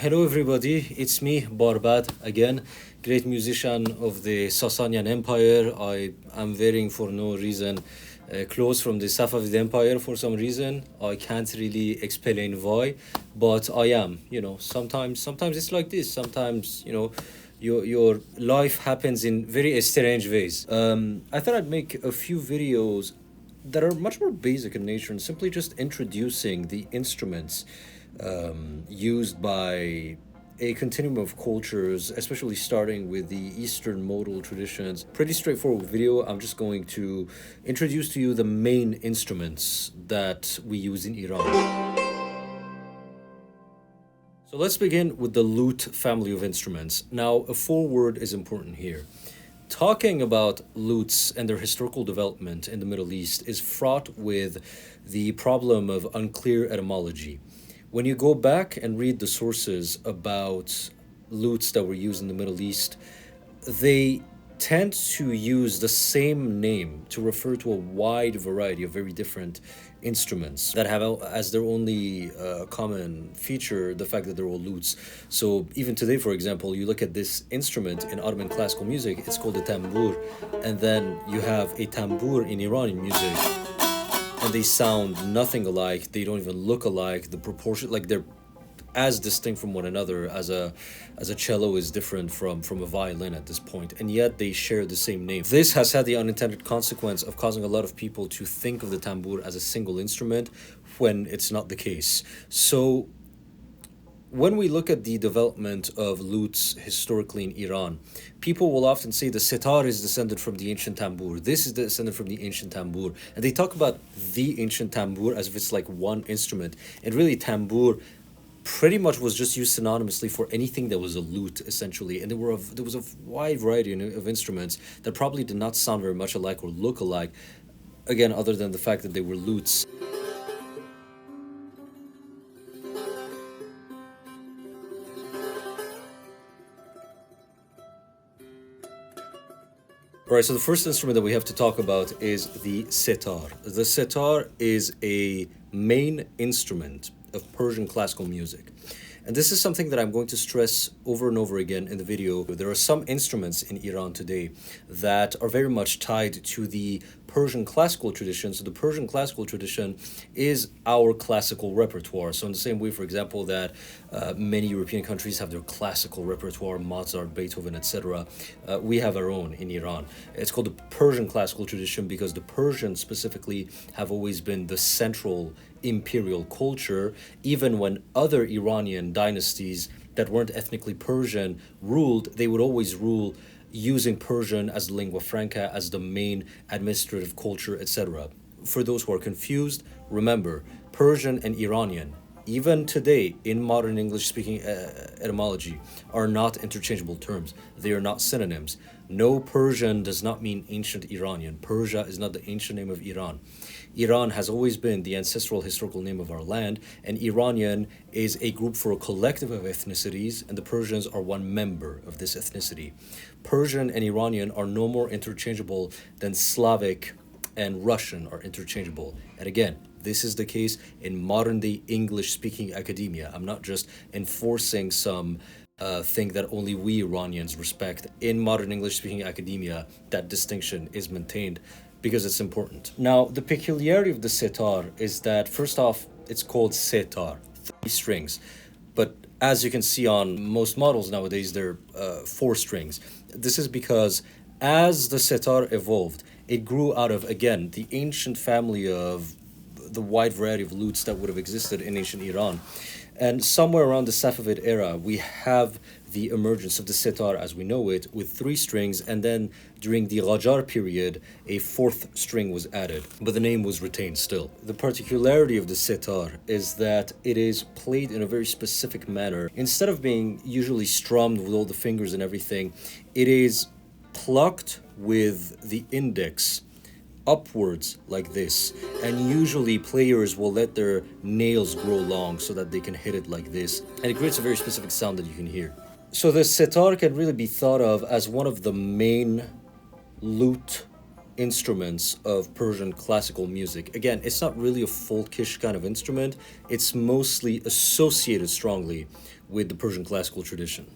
Hello everybody, it's me, Barbad, again, great musician of the Sasanian Empire. I am wearing for no reason clothes from the Safavid Empire for some reason. I can't really explain why, but I am, sometimes it's like this. Sometimes, your life happens in very strange ways. I thought I'd make a few videos that are much more basic in nature and simply just introducing the instruments used by a continuum of cultures, especially starting with the Eastern modal traditions. Pretty straightforward video. I'm just going to introduce to you the main instruments that we use in Iran. So let's begin with the lute family of instruments. Now, a foreword is important here. Talking about lutes and their historical development in the Middle East is fraught with the problem of unclear etymology. When you go back and read the sources about lutes that were used in the Middle East, they tend to use the same name to refer to a wide variety of very different instruments that have as their only common feature the fact that they're all lutes. So even today, for example, you look at this instrument in Ottoman classical music, it's called a tambour, and then you have a tambour in Iranian music, and they sound nothing alike. They don't even look alike. The proportion, like, they're as distinct from one another as a cello is different from a violin at this point, and yet they share the same name. This has had the unintended consequence of causing a lot of people to think of the tambour as a single instrument when it's not the case. So when we look at the development of lutes historically in Iran, people will often say the sitar is descended from the ancient tambour. This is descended from the ancient tambour. And they talk about the ancient tambour as if it's like one instrument. And really, tambour pretty much was just used synonymously for anything that was a lute, essentially. And there was a wide variety of instruments that probably did not sound very much alike or look alike, again, other than the fact that they were lutes. All right, so the first instrument that we have to talk about is the sitar. The sitar is a main instrument of Persian classical music. And this is something that I'm going to stress over and over again in the video. There are some instruments in Iran today that are very much tied to the Persian classical tradition. So the Persian classical tradition is our classical repertoire. So in the same way, for example, that many European countries have their classical repertoire, Mozart, Beethoven, etc., we have our own in Iran. It's called the Persian classical tradition because the Persians specifically have always been the central imperial culture, even when other Iranian dynasties that weren't ethnically Persian ruled, they would always rule using Persian as the lingua franca, as the main administrative culture, etc. For those who are confused, remember, Persian and Iranian, even today in modern English-speaking etymology, are not interchangeable terms. They are not synonyms. No, Persian does not mean ancient Iranian. Persia is not the ancient name of Iran. Iran has always been the ancestral historical name of our land, and Iranian is a group for a collective of ethnicities, and the Persians are one member of this ethnicity. Persian and Iranian are no more interchangeable than Slavic and Russian are interchangeable. And again, this is the case in modern-day English-speaking academia. I'm not just enforcing some thing that only we Iranians respect. In modern English-speaking academia, that distinction is maintained because it's important. Now, the peculiarity of the sitar is that, first off, it's called sitar, 3 strings. But as you can see on most models nowadays, they're 4 strings. This is because as the sitar evolved, it grew out of, again, the ancient family of the wide variety of lutes that would have existed in ancient Iran. And somewhere around the Safavid era, we have the emergence of the sitar as we know it with 3 strings, and then during the Qajar period, a 4th string was added, but the name was retained still. The particularity of the sitar is that it is played in a very specific manner. Instead of being usually strummed with all the fingers and everything, it is plucked with the index upwards like this, and usually players will let their nails grow long so that they can hit it like this, and it creates a very specific sound that you can hear. So the sitar can really be thought of as one of the main lute instruments of Persian classical music. Again, it's not really a folkish kind of instrument, it's mostly associated strongly with the Persian classical tradition.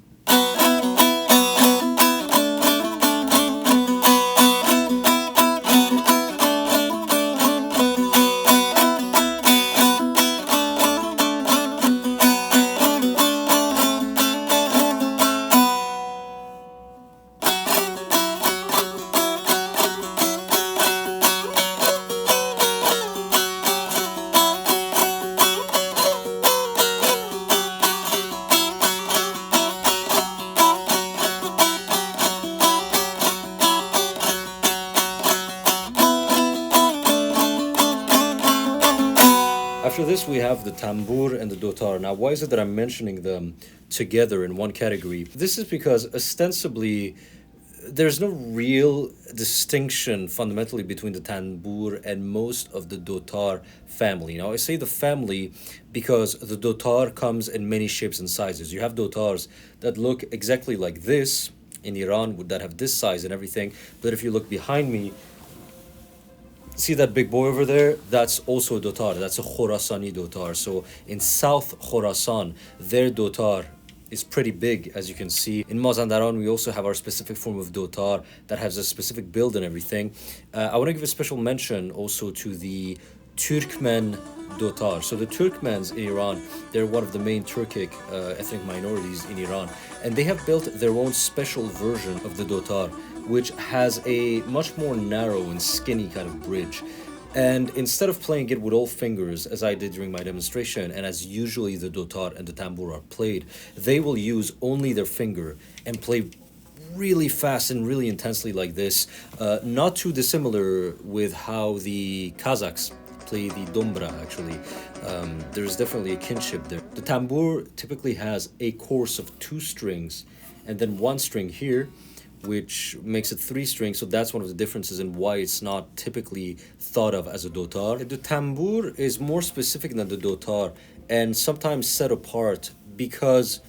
After this, we have the tambur and the dotar. Now, why is it that I'm mentioning them together in one category? This is because ostensibly there's no real distinction fundamentally between the tambur and most of the dotar family. Now, I say the family because the dotar comes in many shapes and sizes. You have dotars that look exactly like this in Iran, that have this size and everything. But if you look behind me, see that big boy over there? That's also a dotar. That's a Khorasani dotar. So in South Khorasan, their dotar is pretty big, as you can see. In Mazandaran, we also have our specific form of dotar that has a specific build and everything. I want to give a special mention also to the Turkmen dotar. So the Turkmens in Iran, they're one of the main Turkic ethnic minorities in Iran, and they have built their own special version of the dotar, which has a much more narrow and skinny kind of bridge. And instead of playing it with all fingers, as I did during my demonstration, and as usually the dotar and the tambur are played, they will use only their finger and play really fast and really intensely like this. Not too dissimilar with how the Kazakhs play the dombra, actually. There's definitely a kinship there. The tambur typically has a course of 2 strings and then 1 string here, which makes it 3 strings. So that's one of the differences in why it's not typically thought of as a dotar. The tambur is more specific than the dotar and sometimes set apart because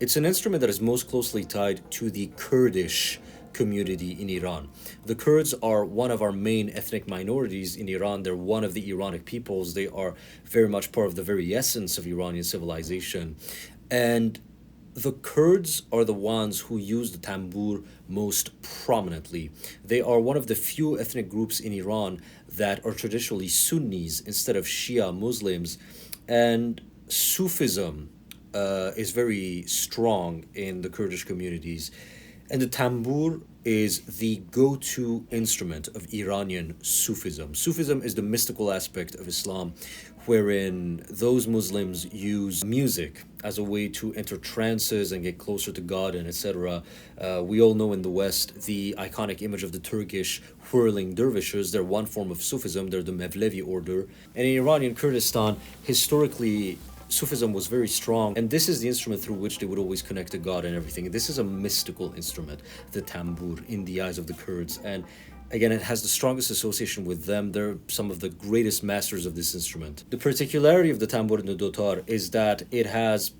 it's an instrument that is most closely tied to the Kurdish community in Iran. The Kurds are one of our main ethnic minorities in Iran. They're one of the Iranic peoples. They are very much part of the very essence of Iranian civilization. And the Kurds are the ones who use the tambur most prominently. They are one of the few ethnic groups in Iran that are traditionally Sunnis instead of Shia Muslims, and Sufism is very strong in the Kurdish communities. And the tambur is the go-to instrument of Iranian Sufism. Sufism is the mystical aspect of Islam, wherein those Muslims use music as a way to enter trances and get closer to God and etc. We all know in the West the iconic image of the Turkish whirling dervishes. They're one form of Sufism. They're the Mevlevi order. And in Iranian Kurdistan, historically, Sufism was very strong, and this is the instrument through which they would always connect to God and everything. This is a mystical instrument, the tambur, in the eyes of the Kurds. And again, it has the strongest association with them. They're some of the greatest masters of this instrument. The particularity of the tambur and the dotar is that it has,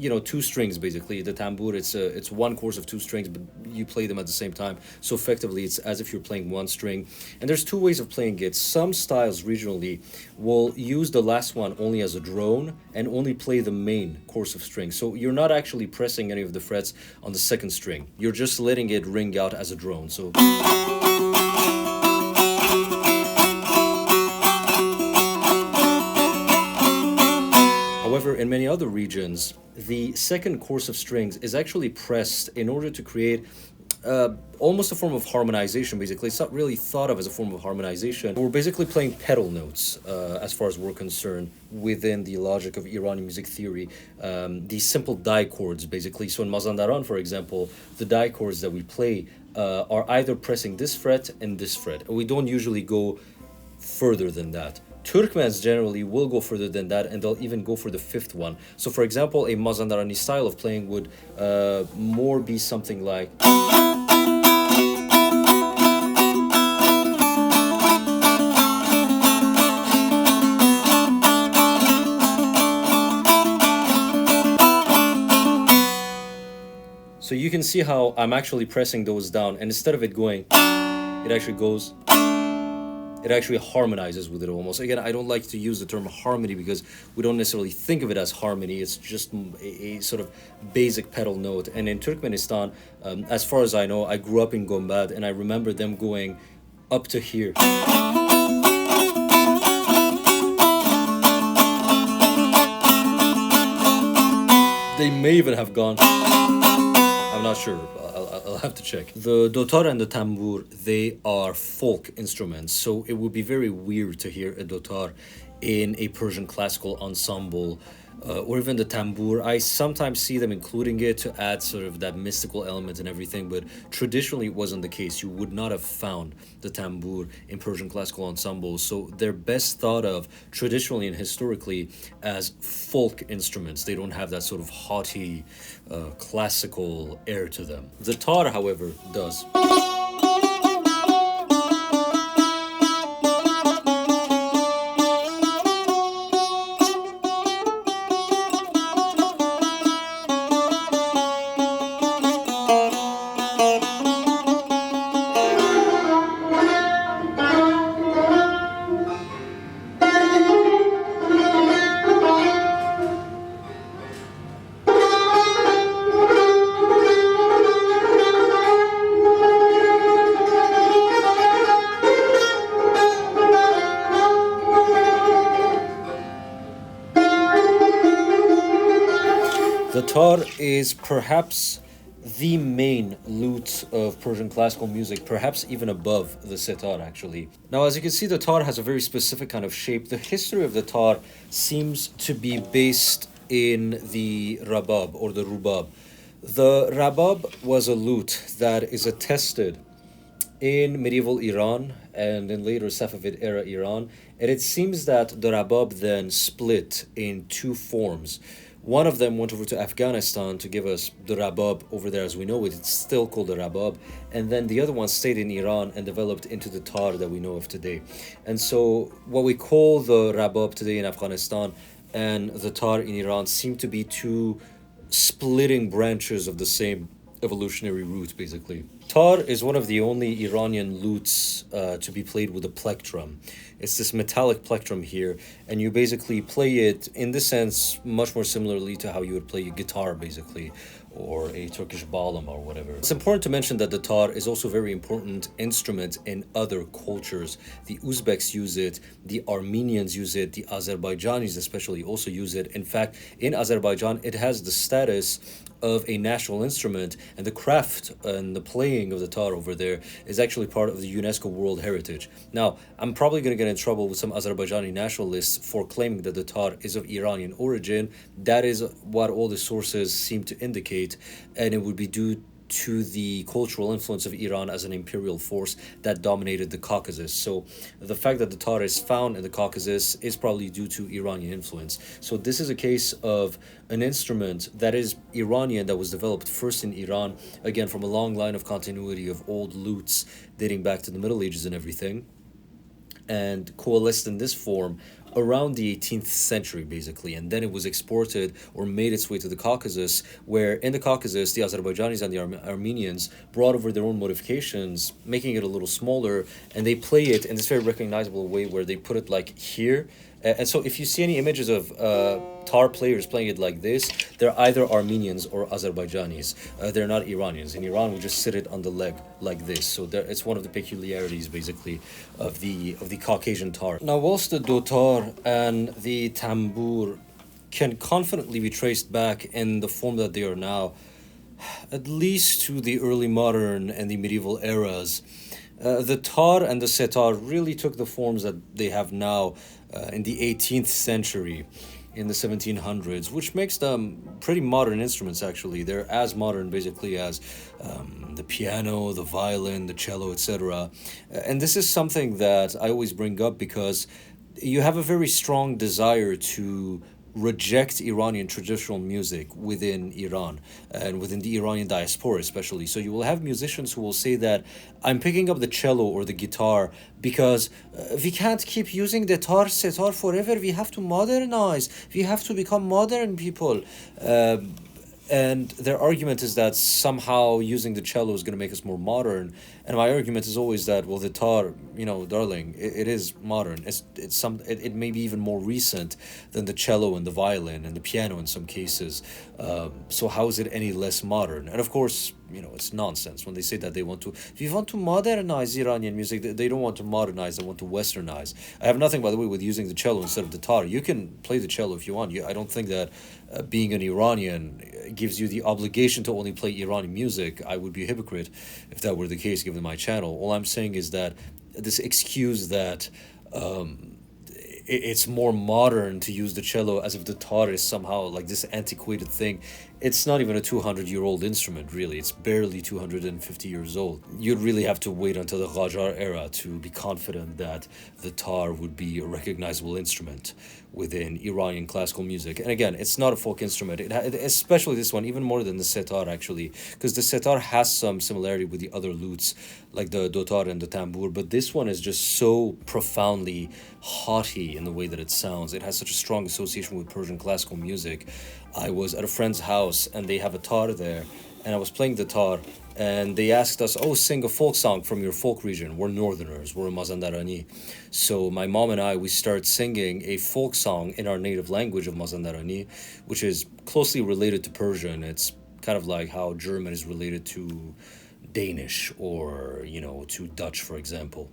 2 strings basically. The tambur, it's 1 course of 2 strings, but you play them at the same time. So effectively, it's as if you're playing 1 string. And there's 2 ways of playing it. Some styles regionally will use the last one only as a drone and only play the main course of strings. So you're not actually pressing any of the frets on the 2nd string. You're just letting it ring out as a drone. So however, in many other regions, the 2nd course of strings is actually pressed in order to create almost a form of harmonization, basically. It's not really thought of as a form of harmonization. We're basically playing pedal notes as far as we're concerned within the logic of Iranian music theory. These simple die chords, basically. So in Mazandaran, for example, the die chords that we play are either pressing this fret and this fret. We don't usually go further than that. Turkmens generally will go further than that, and they'll even go for the 5th one. So for example, a Mazandarani style of playing would more be something like... So you can see how I'm actually pressing those down, and instead of it going... it actually goes, it actually harmonizes with it almost. Again, I don't like to use the term harmony because we don't necessarily think of it as harmony. It's just a sort of basic pedal note. And in Turkmenistan, as far as I know, I grew up in Gombad, and I remember them going up to here. They may even have gone. I'm not sure. I'll have to check. The dotar and the tambur, they are folk instruments, so it would be very weird to hear a dotar in a Persian classical ensemble, or even the tambur. I sometimes see them including it to add sort of that mystical element and everything, but traditionally it wasn't the case. You would not have found the tambur in Persian classical ensembles, so they're best thought of traditionally and historically as folk instruments. They don't have that sort of haughty, classical air to them. The tar, however, does. The tar is perhaps the main lute of Persian classical music, perhaps even above the sitar, actually. Now, as you can see, the tar has a very specific kind of shape. The history of the tar seems to be based in the rabab or the rubab. The rabab was a lute that is attested in medieval Iran and in later Safavid era Iran. And it seems that the rabab then split in two forms. One of them went over to Afghanistan to give us the rabab over there as we know it. It's still called the rabab. And then the other one stayed in Iran and developed into the tar that we know of today. And so what we call the rabab today in Afghanistan and the tar in Iran seem to be two splitting branches of the same evolutionary root, basically. Tar is one of the only Iranian lutes to be played with a plectrum. It's this metallic plectrum here, and you basically play it in the sense much more similarly to how you would play a guitar, basically, or a Turkish balam or whatever. It's important to mention that the tar is also a very important instrument in other cultures. The Uzbeks use it, the Armenians use it, the Azerbaijanis especially also use it. In fact, in Azerbaijan, it has the status of a national instrument, and the craft and the playing of the tar over there is actually part of the UNESCO World Heritage. Now, I'm probably going to get in trouble with some Azerbaijani nationalists for claiming that the tar is of Iranian origin. That is what all the sources seem to indicate, and it would be due to the cultural influence of Iran as an imperial force that dominated the Caucasus. So the fact that the tar is found in the Caucasus is probably due to Iranian influence. So this is a case of an instrument that is Iranian, that was developed first in Iran, again from a long line of continuity of old lutes dating back to the Middle Ages and everything, and coalesced in this form around the 18th century, basically. And then it was exported or made its way to the Caucasus, where in the Caucasus, the Azerbaijanis and the Armenians brought over their own modifications, making it a little smaller, and they play it in this very recognizable way where they put it like here. And so if you see any images of tar players playing it like this, they're either Armenians or Azerbaijanis. They're not Iranians. In Iran, we just sit it on the leg like this. So it's one of the peculiarities, basically, of the Caucasian tar. Now, whilst the dotar and the tambur can confidently be traced back in the form that they are now, at least to the early modern and the medieval eras, the tar and the setar really took the forms that they have now in the 18th century, in the 1700s, which makes them pretty modern instruments, actually. They're as modern, basically, as the piano, the violin, the cello, etc. And this is something that I always bring up because you have a very strong desire to reject Iranian traditional music within Iran and within the Iranian diaspora especially. So you will have musicians who will say that I'm picking up the cello or the guitar because we can't keep using the tar sitar forever. We have to modernize. We have to become modern people. And their argument is that somehow using the cello is going to make us more modern. And my argument is always that, well, the tar, darling, it is modern. It may be even more recent than the cello and the violin and the piano in some cases. So how is it any less modern? And of course, it's nonsense when they say that they want to. If you want to modernize Iranian music, they don't want to modernize. They want to westernize. I have nothing, by the way, with using the cello instead of the tar. You can play the cello if you want. I don't think that being an Iranian gives you the obligation to only play Iranian music. I would be a hypocrite if that were the case, given my channel. All I'm saying is that this excuse that it's more modern to use the cello as if the tar is somehow like this antiquated thing. It's not even a 200-year-old instrument, really. It's barely 250 years old. You'd really have to wait until the Qajar era to be confident that the tar would be a recognizable instrument within Iranian classical music. And again, it's not a folk instrument, especially this one, even more than the setar, actually, because the setar has some similarity with the other lutes, like the dotar and the tambour, but this one is just so profoundly haughty in the way that it sounds. It has such a strong association with Persian classical music. I was at a friend's house and they have a tar there, and I was playing the tar, and they asked us, oh, sing a folk song from your folk region. We're northerners, we're Mazandarani. So my mom and I, we start singing a folk song in our native language of Mazandarani, which is closely related to Persian. It's kind of like how German is related to Danish or, to Dutch, for example.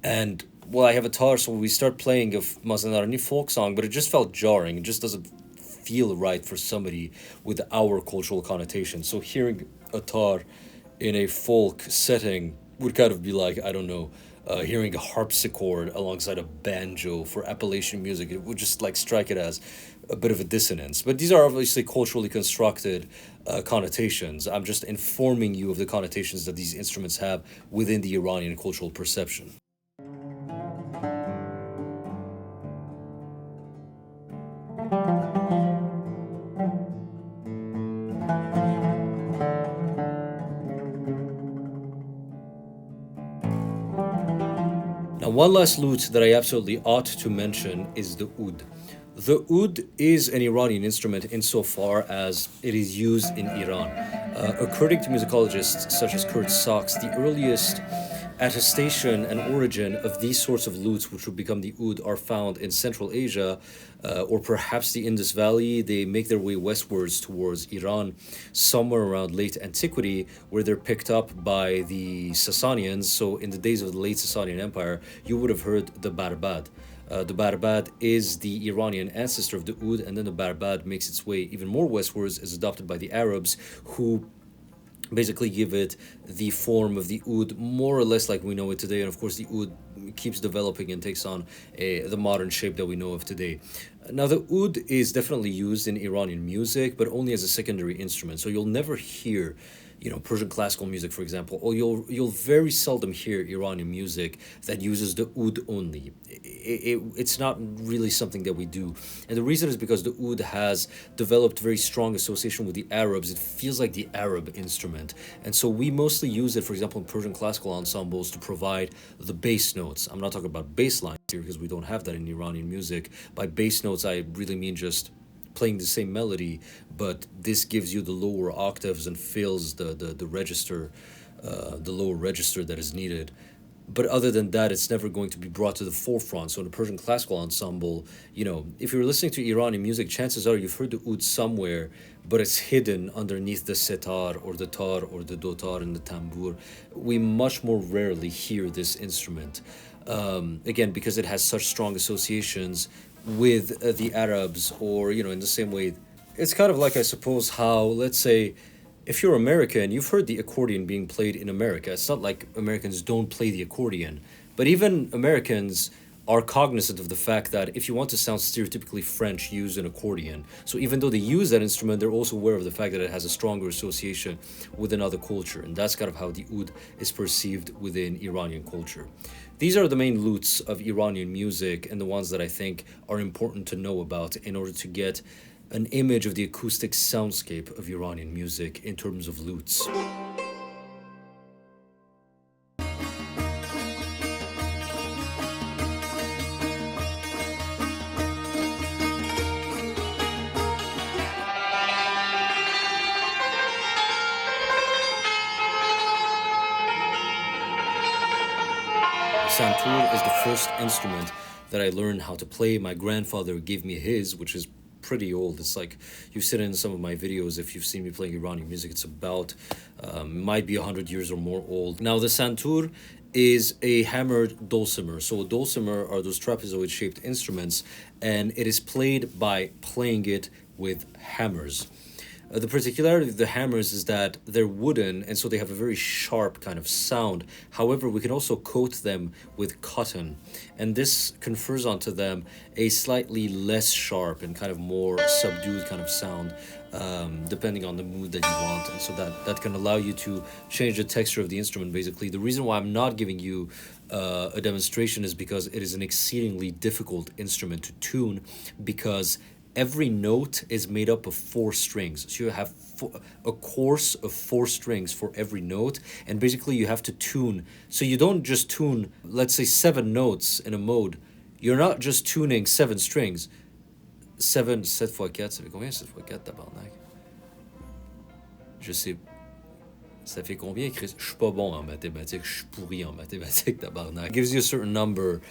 And, well, I have a tar, so we start playing a Mazandarani folk song, but it just felt jarring. It just doesn't feel right for somebody with our cultural connotation. So hearing a tar in a folk setting would kind of be like, I don't know, hearing a harpsichord alongside a banjo for Appalachian music. It would just like strike it as a bit of a dissonance. But these are obviously culturally constructed connotations. I'm just informing you of the connotations that these instruments have within the Iranian cultural perception. Now, one last lute that I absolutely ought to mention is the oud. The oud is an Iranian instrument insofar as it is used in Iran. According to musicologists such as Kurt Sachs, the earliest attestation and origin of these sorts of lutes, which would become the oud, are found in Central Asia or perhaps the Indus Valley. They make their way westwards towards Iran, somewhere around late antiquity, where they're picked up by the Sasanians. So in the days of the late Sasanian Empire, you would have heard the barbad. The barbad is the Iranian ancestor of the oud, and then the barbad makes its way even more westwards, is adopted by the Arabs, who basically give it the form of the oud, more or less like we know it today. And of course, the oud keeps developing and takes on the modern shape that we know of today. Now, the oud is definitely used in Iranian music, but only as a secondary instrument. So you'll never hear Persian classical music, for example, or you'll very seldom hear Iranian music that uses the oud only. It's not really something that we do. And the reason is because the oud has developed very strong association with the Arabs. It feels like the Arab instrument. And so we mostly use it, for example, in Persian classical ensembles to provide the bass notes. I'm not talking about bass lines here because we don't have that in Iranian music. By bass notes, I really mean just playing the same melody, but this gives you the lower octaves and fills the register, the lower register that is needed. But other than that, it's never going to be brought to the forefront. So in a Persian classical ensemble, if you're listening to Iranian music, chances are you've heard the oud somewhere, but it's hidden underneath the setar or the tar or the dotar and the tambour. We much more rarely hear this instrument. Again, because it has such strong associations with the Arabs, or in the same way, it's kind of like, I suppose, how, let's say, if you're American, you've heard the accordion being played in America. It's not like Americans don't play the accordion, but even Americans are cognizant of the fact that if you want to sound stereotypically French, use an accordion. So even though they use that instrument, they're also aware of the fact that it has a stronger association with another culture, and that's kind of how the oud is perceived within Iranian culture. These are the main lutes of Iranian music, and the ones that I think are important to know about in order to get an image of the acoustic soundscape of Iranian music in terms of lutes. Santur is the first instrument that I learned how to play. My grandfather gave me his, which is pretty old. It's like you've seen it in some of my videos. If you've seen me playing Iranian music, it's about might be 100 years or more old. Now the santur is a hammered dulcimer. So a dulcimer are those trapezoid shaped instruments, and it is played by playing it with hammers. The particularity of the hammers is that they're wooden, and so they have a very sharp kind of sound. However, we can also coat them with cotton, and this confers onto them a slightly less sharp and kind of more subdued kind of sound, depending on the mood that you want. And so that can allow you to change the texture of the instrument, basically. The reason why I'm not giving you a demonstration is because it is an exceedingly difficult instrument to tune, because every note is made up of 4 strings. So you have a course of 4 strings for every note, and basically you have to tune. So you don't just tune, let's say, 7 notes in a mode. You're not just tuning 7 strings. 7 7 fois 4, ça fait combien 7 fois 4, tabarnak? Je sais. Ça fait combien, Chris? Je suis pas bon en mathématiques. Je suis pourri en mathématiques, tabarnak. It gives you a certain number,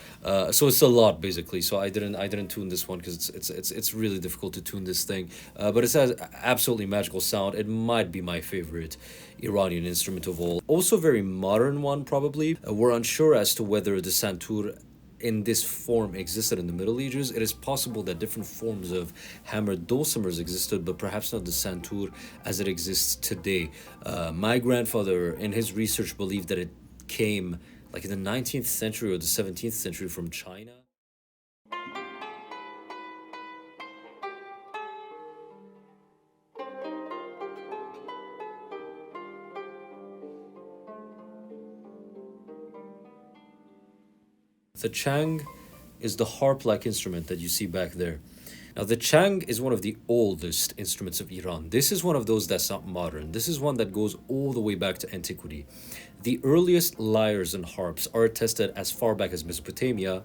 so it's a lot basically. So I didn't tune this one because it's really difficult to tune this thing. But it has absolutely magical sound. It might be my favorite Iranian instrument of all. Also, very modern one probably. We're unsure as to whether the santur in this form existed in the Middle Ages. It is possible that different forms of hammered dulcimers existed, but perhaps not the santur as it exists today. My grandfather, in his research, believed that it came like in the 19th century or the 17th century from China. The chang is the harp-like instrument that you see back there. Now, the chang is one of the oldest instruments of Iran. This is one of those that's not modern. This is one that goes all the way back to antiquity. The earliest lyres and harps are attested as far back as Mesopotamia.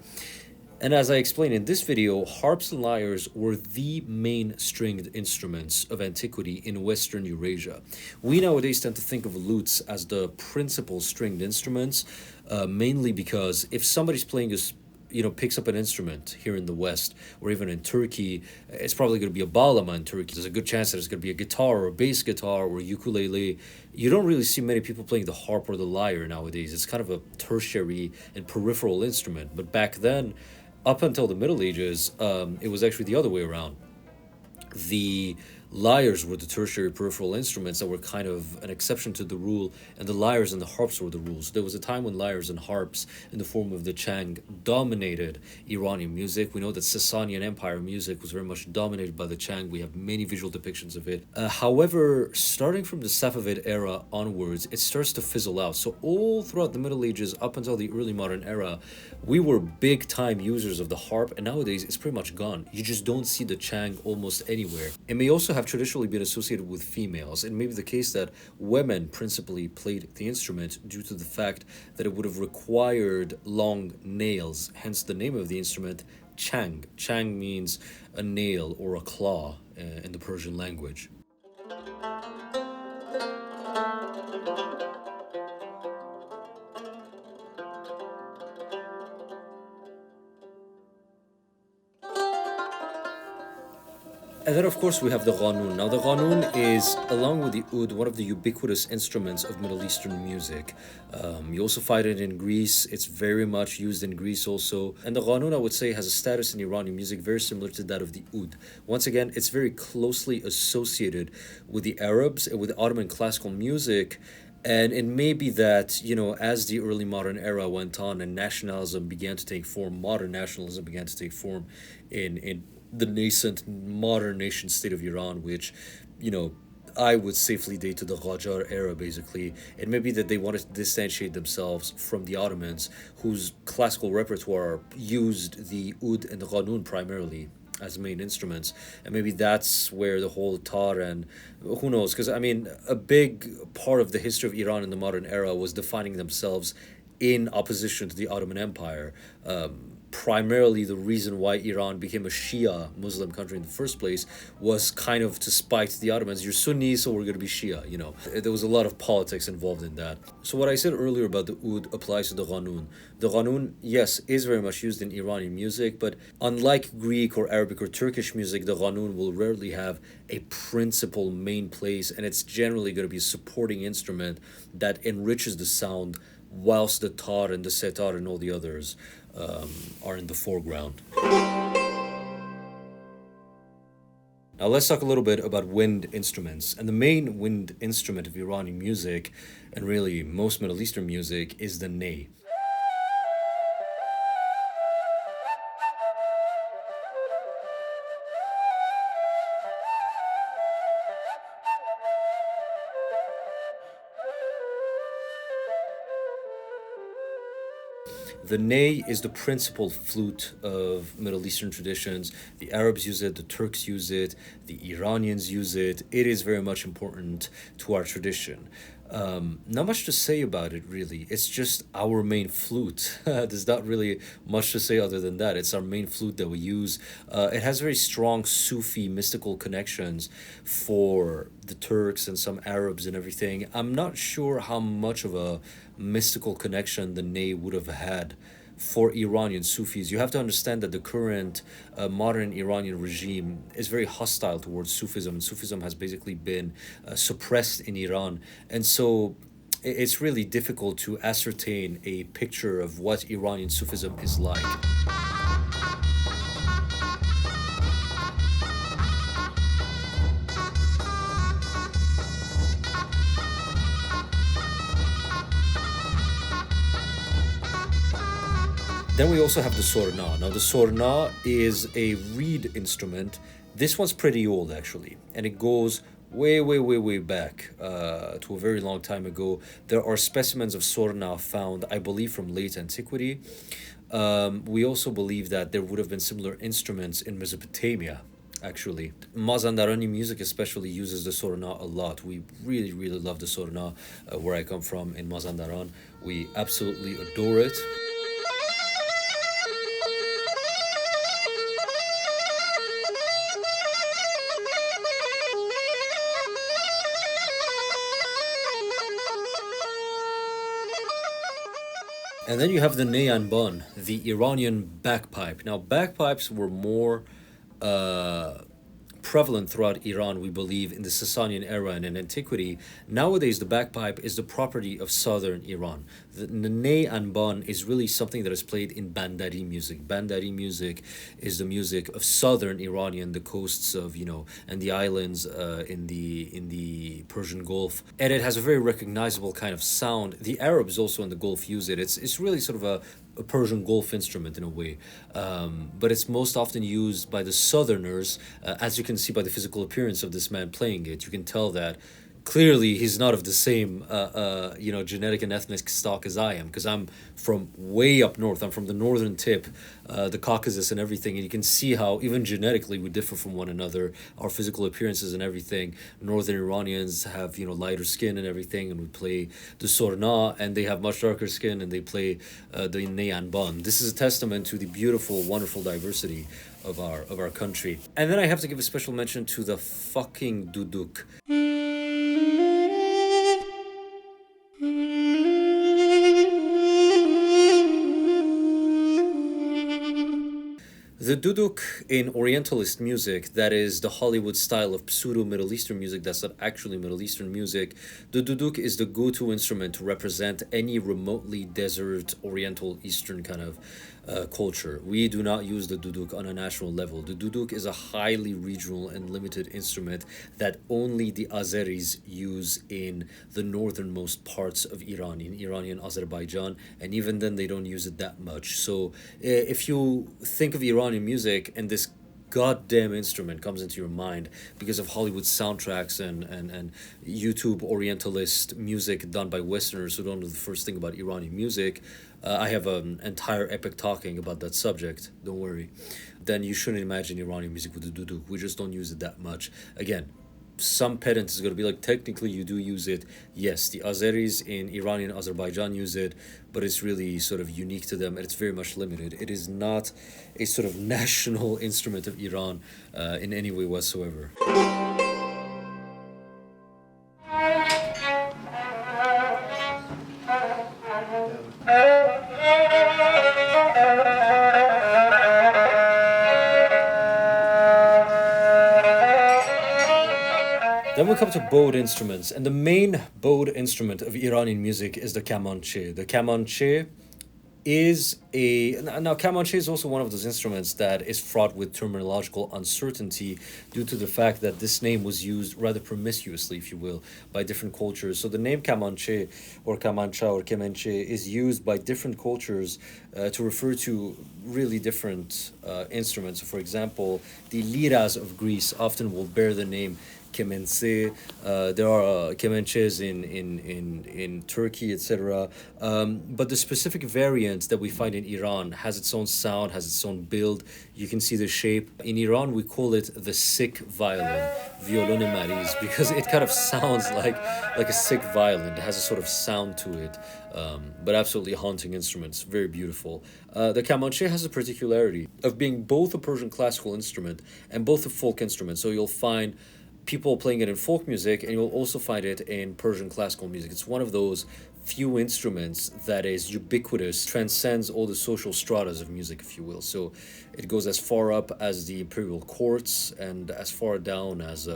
And as I explained in this video, harps and lyres were the main stringed instruments of antiquity in Western Eurasia. We nowadays tend to think of lutes as the principal stringed instruments, mainly because if somebody's playing picks up an instrument here in the West or even in Turkey, it's probably going to be a bağlama in Turkey. There's a good chance that it's going to be a guitar or a bass guitar or ukulele. You don't really see many people playing the harp or the lyre nowadays. It's kind of a tertiary and peripheral instrument. But back then, up until the Middle Ages, it was actually the other way around. The lyres were the tertiary peripheral instruments that were kind of an exception to the rule, and the lyres and the harps were the rules. There was a time when lyres and harps in the form of the chang dominated Iranian music. We know that Sasanian Empire music was very much dominated by the chang. We have many visual depictions of it. However, starting from the Safavid era onwards, it starts to fizzle out. So all throughout the Middle Ages, up until the early modern era, we were big time users of the harp, and nowadays it's pretty much gone. You just don't see the chang almost anywhere. It may also have traditionally been associated with females. It may be the case that women principally played the instrument due to the fact that it would have required long nails, hence the name of the instrument, chang. Chang means a nail or a claw in the Persian language. And then, of course, we have the ghanun. Now, the ghanun is, along with the oud, one of the ubiquitous instruments of Middle Eastern music. You also find it in Greece. It's very much used in Greece also. And the ghanun, I would say, has a status in Iranian music very similar to that of the oud. Once again, it's very closely associated with the Arabs and with Ottoman classical music. And it may be that, as the early modern era went on and nationalism began to take form, modern nationalism began to take form in the nascent modern nation state of Iran, which, I would safely date to the Qajar era, basically. It may be that they wanted to distantiate themselves from the Ottomans, whose classical repertoire used the oud and the ghanun primarily as main instruments. And maybe that's where the whole tar and who knows, because a big part of the history of Iran in the modern era was defining themselves in opposition to the Ottoman Empire. primarily the reason why Iran became a Shia Muslim country in the first place was kind of to spite the Ottomans. You're Sunni, so we're going to be Shia, you know. There was a lot of politics involved in that. So what I said earlier about the oud applies to the ghanun. The ghanun, yes, is very much used in Iranian music, but unlike Greek or Arabic or Turkish music, the ghanun will rarely have a principal main place, and it's generally going to be a supporting instrument that enriches the sound whilst the tar and the setar and all the others are in the foreground. Now let's talk a little bit about wind instruments. And the main wind instrument of Iranian music, and really most Middle Eastern music, is the ney. The ney is the principal flute of Middle Eastern traditions. The Arabs use it, the Turks use it, the Iranians use it. It is very much important to our tradition. Not much to say about it, really. It's just our main flute. There's not really much to say other than that. It's our main flute that we use. It has very strong Sufi mystical connections for the Turks and some Arabs and everything. I'm not sure how much of a mystical connection the ney would have had for Iranian Sufis. You have to understand that the current modern Iranian regime is very hostile towards Sufism, and Sufism has basically been suppressed in Iran. And so it's really difficult to ascertain a picture of what Iranian Sufism is like. Then we also have the sorna. Now, the sorna is a reed instrument. This one's pretty old, actually, and it goes way back to a very long time ago. There are specimens of sorna found, I believe, from late antiquity. We also believe that there would have been similar instruments in Mesopotamia, actually. Mazandarani music especially uses the sorna a lot. We really love the sorna where I come from in Mazandaran. We absolutely adore it. And then you have the neyanban, the Iranian bagpipe. Now, bagpipes were more prevalent throughout Iran, we believe, in the Sasanian era and in antiquity. Nowadays, the bagpipe is the property of southern Iran. The ney and ban is really something that is played in Bandari music. Bandari music is the music of southern Iranian, the coasts of, and the islands in the Persian Gulf. And it has a very recognizable kind of sound. The Arabs also in the Gulf use it. It's really sort of a Persian Gulf instrument in a way, but it's most often used by the Southerners, as you can see by the physical appearance of this man playing it. You can tell that clearly he's not of the same, genetic and ethnic stock as I am, because I'm from way up north. I'm from the northern tip, the Caucasus and everything, and you can see how even genetically we differ from one another, our physical appearances and everything. Northern Iranians have, lighter skin and everything, and we play the sorna, and they have much darker skin, and they play the neyanban. This is a testament to the beautiful, wonderful diversity of our country. And then I have to give a special mention to the fucking duduk. The duduk in Orientalist music, that is the Hollywood style of pseudo-Middle Eastern music, that's not actually Middle Eastern music. The duduk is the go-to instrument to represent any remotely desert Oriental Eastern kind of culture. We do not use the duduk on a national level. The duduk is a highly regional and limited instrument that only the Azeris use in the northernmost parts of Iran, in Iranian Azerbaijan, and even then they don't use it that much. So if you think of Iranian music and this goddamn instrument comes into your mind because of Hollywood soundtracks and YouTube Orientalist music done by Westerners who don't know the first thing about Iranian music, I have an entire epic talking about that subject, don't worry, then you shouldn't imagine Iranian music with the duduk. We just don't use it that much. Again, some pedant is going to be like, technically you do use it. Yes, the Azeris in Iran and Azerbaijan use it, but it's really sort of unique to them and it's very much limited. It is not a sort of national instrument of Iran in any way whatsoever. Then we come to bowed instruments, and the main bowed instrument of Iranian music is the kamanche. The kamanche is a now kamanche is also one of those instruments that is fraught with terminological uncertainty due to the fact that this name was used rather promiscuously, if you will, by different cultures. So the name kamanche or kamancha or kemenche is used by different cultures to refer to really different instruments. So for example, the liras of Greece often will bear the name kemense. There are kemenches in Turkey, etc. But the specific variant that we find in Iran has its own sound, has its own build. You can see the shape. In Iran, we call it the sick violin, violone maris, because it kind of sounds like a sick violin. It has a sort of sound to it, but absolutely haunting instruments. Very beautiful. The kamanche has a particularity of being both a Persian classical instrument and both a folk instrument. So you'll find people playing it in folk music, and you'll also find it in Persian classical music. It's one of those few instruments that is ubiquitous, transcends all the social stratas of music, if you will. So it goes as far up as the imperial courts and as far down as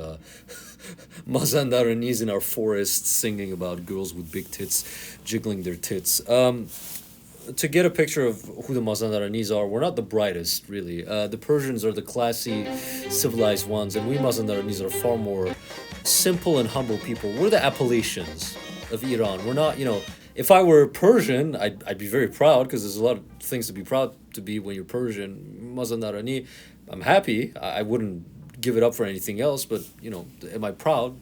Mazandaranis in our forests singing about girls with big tits jiggling their tits. To get a picture of who the Mazandaranis are, we're not the brightest, really. The Persians are the classy, civilized ones, and we Mazandaranis are far more simple and humble people. We're the Appalachians of Iran. We're not, if I were Persian, I'd be very proud, because there's a lot of things to be proud to be when you're Persian. Mazandarani, I'm happy. I wouldn't give it up for anything else, but, am I proud?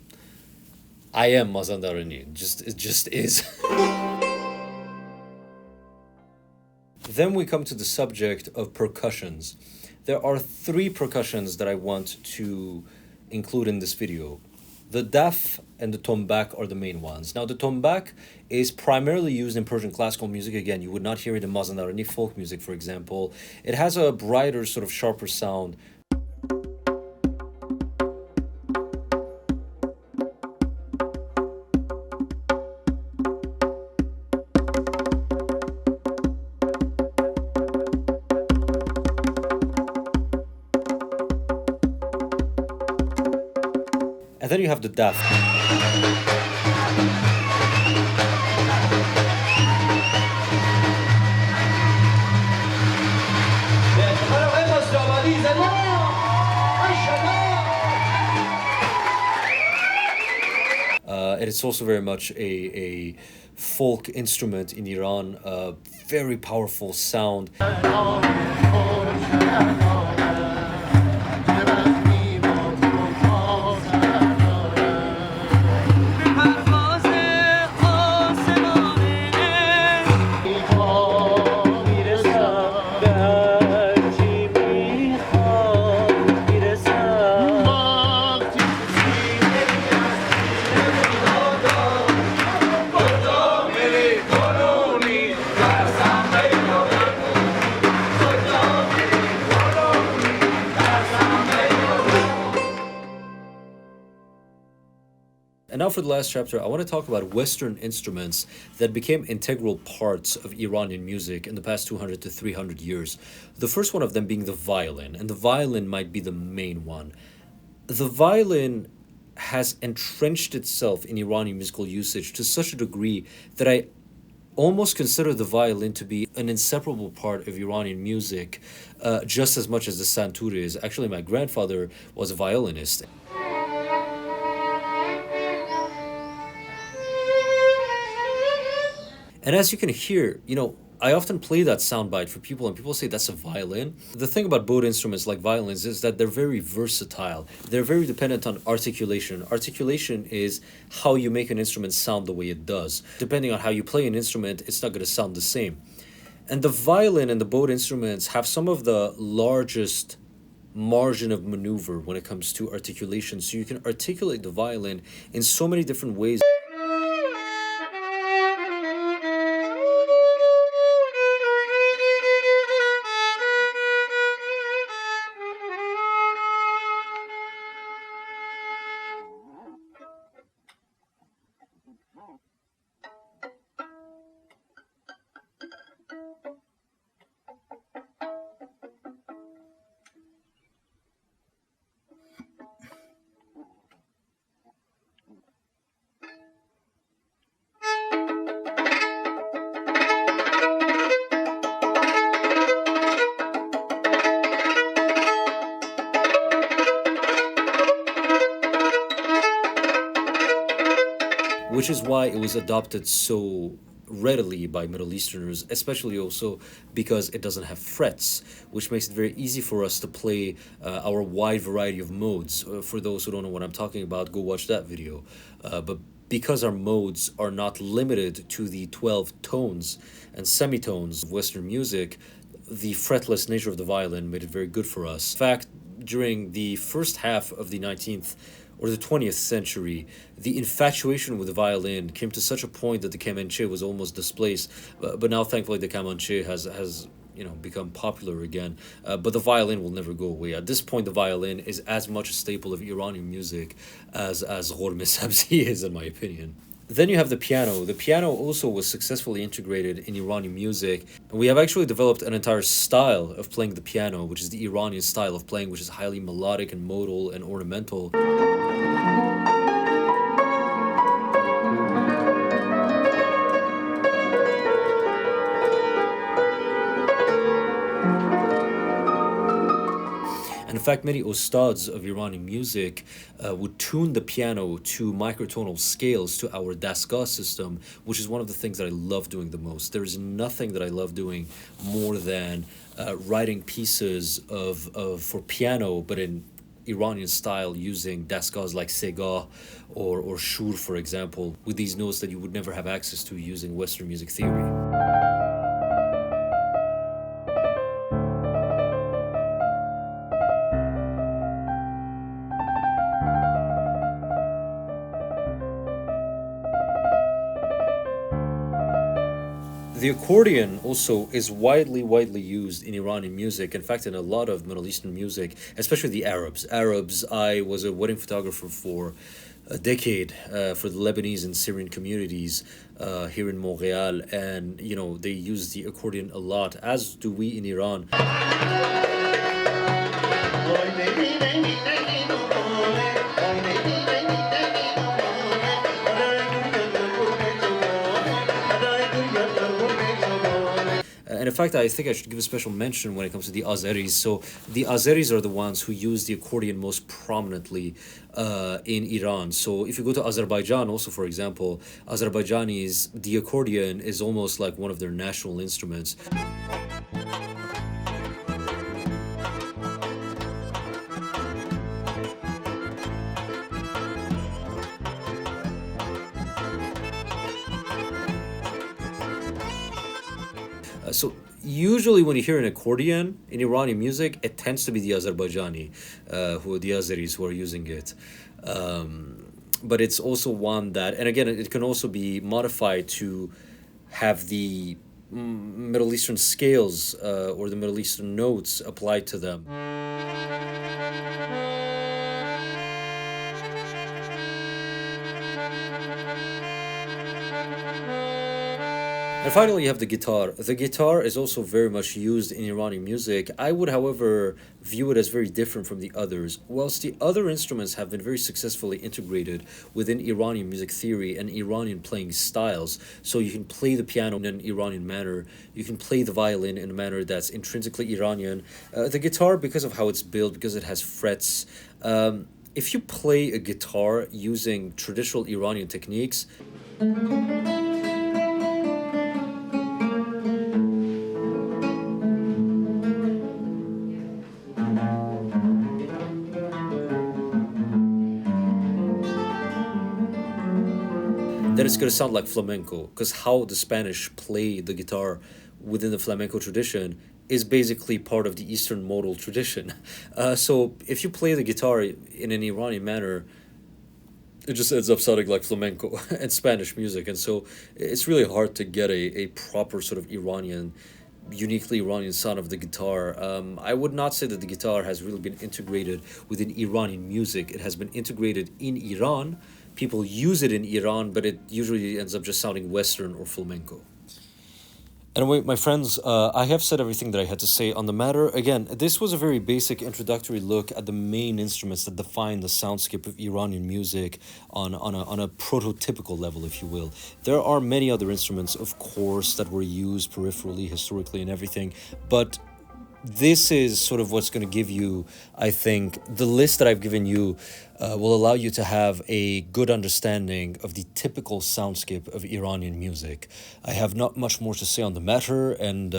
I am Mazandarani. It just is. Then we come to the subject of percussions. There are 3 percussions that I want to include in this video. The daf and the tombak are the main ones. Now, the tombak is primarily used in Persian classical music. Again, you would not hear it in Mazandarani folk music, for example. It has a brighter, sort of sharper sound. And then you have the daf. And it's also very much a folk instrument in Iran, very powerful sound. And now for the last chapter, I want to talk about Western instruments that became integral parts of Iranian music in the past 200 to 300 years. The first one of them being the violin, and the violin might be the main one. The violin has entrenched itself in Iranian musical usage to such a degree that I almost consider the violin to be an inseparable part of Iranian music, just as much as the santur is. Actually, my grandfather was a violinist. And as you can hear, I often play that soundbite for people, and people say that's a violin. The thing about bowed instruments like violins is that they're very versatile. They're very dependent on articulation. Articulation is how you make an instrument sound the way it does. Depending on how you play an instrument, it's not going to sound the same. And the violin and the bowed instruments have some of the largest margin of maneuver when it comes to articulation. So you can articulate the violin in so many different ways. Which is why it was adopted so readily by Middle Easterners, especially also because it doesn't have frets, which makes it very easy for us to play our wide variety of modes. For those who don't know what I'm talking about, go watch that video. But because our modes are not limited to the 12 tones and semitones of Western music, the fretless nature of the violin made it very good for us. In fact, during the first half of the 19th or the 20th century, the infatuation with the violin came to such a point that the Kemenche was almost displaced. But now, thankfully, the Kemenche has become popular again. But the violin will never go away. At this point, the violin is as much a staple of Iranian music as Ghorm Sabzi is, in my opinion. Then you have the piano. The piano also was successfully integrated in Iranian music. And we have actually developed an entire style of playing the piano, which is the Iranian style of playing, which is highly melodic and modal and ornamental. And in fact, many ustads of Iranian music would tune the piano to microtonal scales to our dasgah system, which is one of the things that I love doing the most. There is nothing that I love doing more than writing pieces for piano, but in Iranian style, using dasgahs like segah or shur, for example, with these notes that you would never have access to using Western music theory. The accordion also is widely used in Iranian music. In fact, in a lot of Middle Eastern music, especially the Arabs. I was a wedding photographer for a decade for the Lebanese and Syrian communities here in Montreal, and they use the accordion a lot, as do we in Iran. And in fact, I think I should give a special mention when it comes to the Azeris. So the Azeris are the ones who use the accordion most prominently in Iran. So if you go to Azerbaijan also, for example, Azerbaijanis, the accordion is almost like one of their national instruments. So usually when you hear an accordion in Iranian music, it tends to be the Azerbaijani, who are the Azeris who are using it. But it's also one that, and again, it can also be modified to have the Middle Eastern scales or the Middle Eastern notes applied to them. And finally, you have the guitar. The guitar is also very much used in Iranian music. I would, however, view it as very different from the others. Whilst the other instruments have been very successfully integrated within Iranian music theory and Iranian playing styles, so you can play the piano in an Iranian manner, you can play the violin in a manner that's intrinsically Iranian. The guitar, because of how it's built, because it has frets, if you play a guitar using traditional Iranian techniques, then it's going to sound like flamenco, because how the Spanish play the guitar within the flamenco tradition is basically part of the Eastern modal tradition. So if you play the guitar in an Iranian manner, it just ends up sounding like flamenco and Spanish music. And so it's really hard to get a proper sort of Iranian, uniquely Iranian sound of the guitar. I would not say that the guitar has really been integrated within Iranian music. It has been integrated in Iran. People use it in Iran, but it usually ends up just sounding Western or flamenco. Anyway, my friends, I have said everything that I had to say on the matter. Again, this was a very basic introductory look at the main instruments that define the soundscape of Iranian music on a prototypical level, if you will. There are many other instruments, of course, that were used peripherally, historically, and everything, but this is sort of what's going to give you, I think, the list that I've given you will allow you to have a good understanding of the typical soundscape of Iranian music. I have not much more to say on the matter, and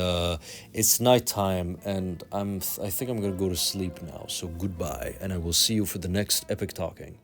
it's nighttime, and I think I'm going to go to sleep now. So goodbye, and I will see you for the next Epic Talking.